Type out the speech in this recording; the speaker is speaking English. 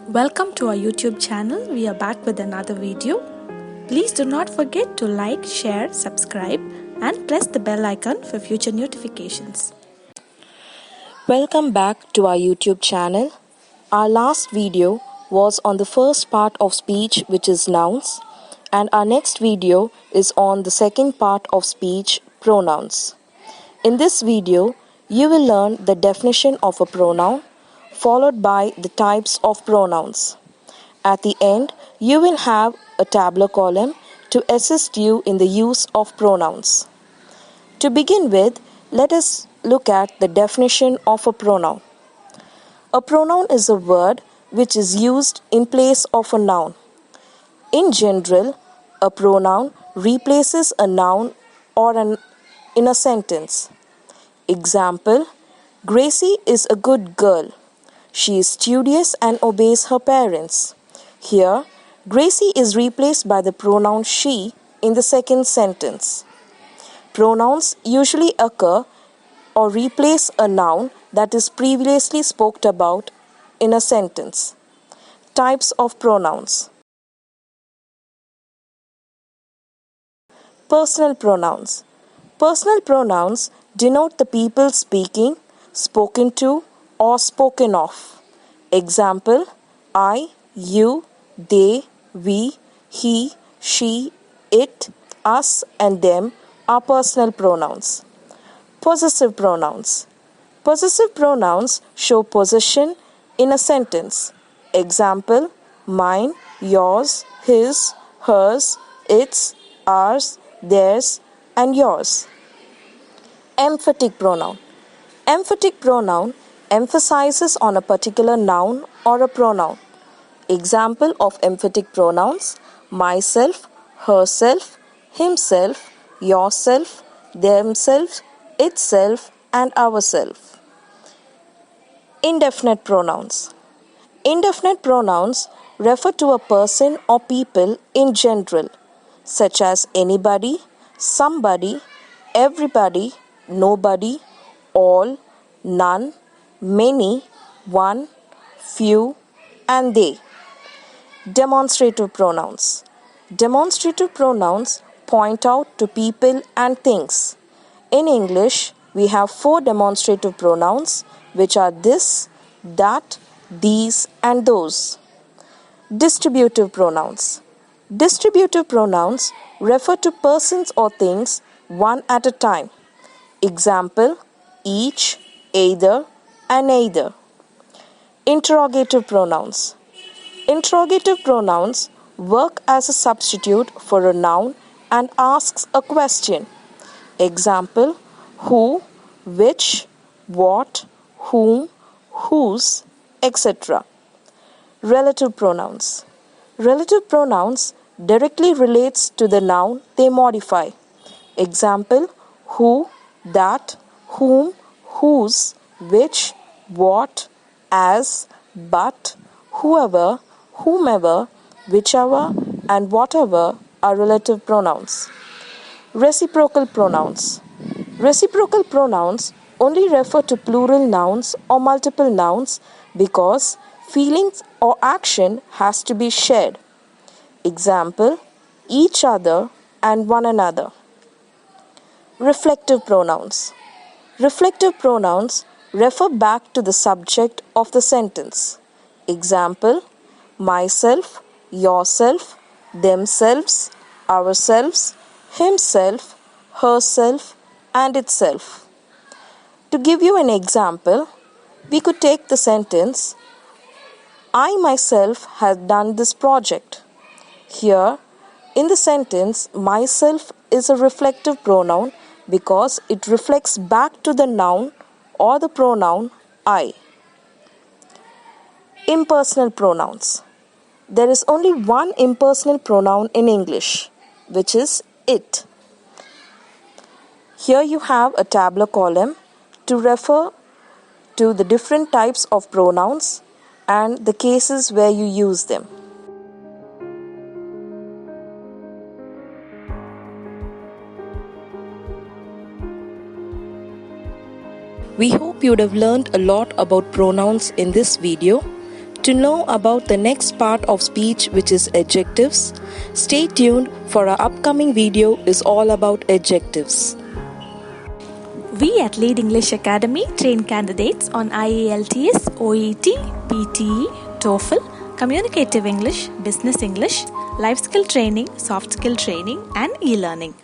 Welcome to our YouTube channel. We are back with another video. Please do not forget to like, share, subscribe and press the bell icon for future notifications. Welcome back to our YouTube channel. Our last video was on the first part of speech, which is nouns, and our next video is on the second part of speech, pronouns. In this video, you will learn the definition of a pronoun, followed by the types of pronouns. At the end, you will have a tabular column to assist you in the use of pronouns. To begin with, let us look at the definition of a pronoun. A pronoun is a word which is used in place of a noun. In general, a pronoun replaces a noun in a sentence. Example: Gracie is a good girl. She is studious and obeys her parents. Here, Gracie is replaced by the pronoun she in the second sentence. Pronouns usually occur or replace a noun that is previously spoken about in a sentence. Types of pronouns. Personal pronouns. Personal pronouns denote the people speaking, spoken to, or spoken of. Example: I, you, they, we, he, she, it, us, and them are personal pronouns. Possessive pronouns. Possessive pronouns show possession in a sentence. Example: mine, yours, his, hers, its, ours, theirs, and yours. Emphatic pronoun. Emphatic pronoun emphasizes on a particular noun or a pronoun. Example of emphatic pronouns: myself, herself, himself, yourself, themselves, itself, and ourself. Indefinite pronouns. Indefinite pronouns refer to a person or people in general, such as anybody, somebody, everybody, nobody, all, none, many, one, few, and they. Demonstrative pronouns. Demonstrative pronouns point out to people and things. In English, we have 4 demonstrative pronouns, which are this, that, these, and those. Distributive pronouns. Distributive pronouns refer to persons or things one at a time. Example: each, either, and neither. Interrogative pronouns. Interrogative pronouns work as a substitute for a noun and asks a question. Example: who, which, what, whom, whose, etc. Relative pronouns. Relative pronouns directly relates to the noun they modify. Example: who, that, whom, whose, which, what, as, but, whoever, whomever, whichever, and whatever are relative pronouns. Reciprocal pronouns. Reciprocal pronouns only refer to plural nouns or multiple nouns because feelings or action has to be shared. Example: each other and one another. Reflective pronouns. Reflective pronouns refer back to the subject of the sentence. Example: myself, yourself, themselves, ourselves, himself, herself, and itself. To give you an example, we could take the sentence: I myself have done this project. Here, in the sentence, myself is a reflective pronoun because it reflects back to the noun or the pronoun I. Impersonal pronouns. There is only one impersonal pronoun in English, which is it. Here you have a tabular column to refer to the different types of pronouns and the cases where you use them. We hope you would have learned a lot about pronouns in this video. To know about the next part of speech, which is adjectives, stay tuned for our upcoming video is all about adjectives. We at Lead English Academy train candidates on IELTS, OET, PTE, TOEFL, Communicative English, Business English, Life Skill Training, Soft Skill Training and e-learning.